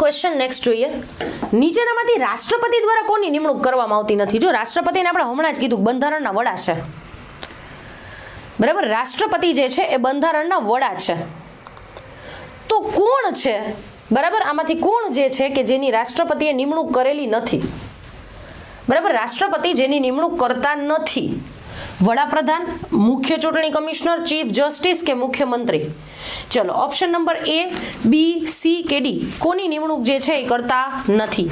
Question next જોઈએ. નીચેનામાંથી રાષ્ટ્રપતિ દ્વારા કોની નિમણૂક કરવામાં આવતી નથી? જો રાષ્ટ્રપતિને આપણે હમણાં જ કીધું બંધારણના વડા છે, બરાબર. રાષ્ટ્રપતિ જે છે એ બંધારણના વડા છે. તો કોણ છે, બરાબર, આમાંથી કોણ જે છે કે જેની રાષ્ટ્રપતિએ નિમણૂક કરેલી નથી? બરાબર, રાષ્ટ્રપતિ જેની નિમણૂક કરતા નથી. વડાપ્રધાન, મુખ્ય ચૂંટણી કમિશનર, ચીફ જસ્ટિસ કે મુખ્યમંત્રી? ચલો option number A, B, C કે D કોની નિમણૂક જે છે એ કરતા નથી?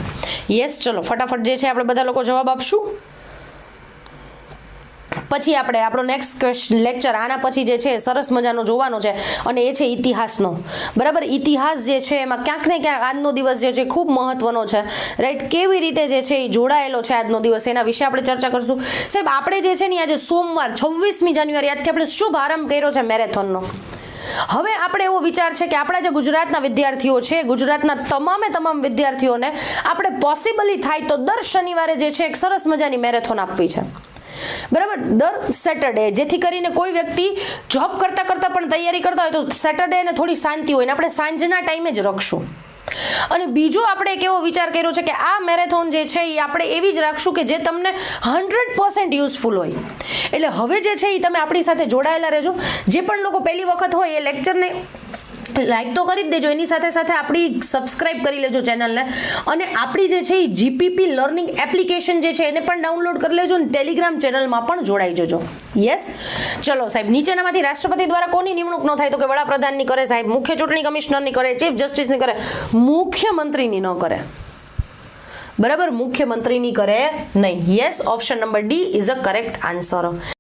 યસ, ચલો ફટાફટ જે છે આપણે બધા લોકો જવાબ આપશું. પછી આપણે આપણો નેક્સ્ટ લેક્ચર આના પછી જે છે સરસ મજાનો જોવાનો છે અને એ છે ઇતિહાસનો. બરાબર, ઇતિહાસ જે છે એમાં ક્યાંક ને ક્યાંક આજનો દિવસ જે છે ખૂબ મહત્વનો છે, રાઈટ. કેવી રીતે જે છે એ જોડાયેલો છે આજનો દિવસ, એના વિશે આપણે ચર્ચા કરશું. સાહેબ આપણે જે છે ને આજે સોમવાર 26મી જાન્યુઆરી આજથી આપણે શુભ આરંભ કર્યો છે મેરેથોનનો. હવે આપણે એવો વિચાર છે કે આપણા જે ગુજરાતના વિદ્યાર્થીઓ છે, ગુજરાતના તમામ વિદ્યાર્થીઓને આપણે પોસિબલી થાય તો દર શનિવારે જે છે એક સરસ મજાની મેરેથોન આપવી છે, બરાબર, દર સેટરડે, જેથી કરીને કોઈ વ્યક્તિ જોબ કરતા પણ તૈયારી કરતા હોય તો સેટરડે ને થોડી શાંતિ હોય ને આપણે સાંજના ટાઈમે જ રાખશું. અને બીજો આપણે એક એવો વિચાર કર્યો છે કે આ મેરેથોન જે છે એ આપણે એવી જ રાખશું કે જે તમને 100% યુઝફુલ હોય. એટલે હવે જે છે એ તમે આપણી સાથે જોડાયેલા રહેજો. જે પણ લોકો પહેલી વખત હોય એ લેક્ચરને લાઈક તો કરી જ દેજો, એની સાથે સાથે આપણી સબસ્ક્રાઇબ કરી લેજો ચેનલને, અને આપણી જે છે એ જીપીપી લર્નિંગ એપ્લિકેશન જે છે એને પણ ડાઉનલોડ કરી લેજો અને ટેલિગ્રામ ચેનલમાં પણ જોડાઈ જજો. યસ, ચલો સાહેબ, નીચેનામાંથી રાષ્ટ્રપતિ દ્વારા કોની નિમણૂક ન થાય? તો કે વડાપ્રધાનની કરે સાહેબ, મુખ્ય ચૂંટણી કમિશનરની કરે, ચીફ જસ્ટિસની કરે, મુખ્યમંત્રીની ન કરે. બરાબર, મુખ્યમંત્રીની કરે નહીં. Yes, option number D is a correct answer.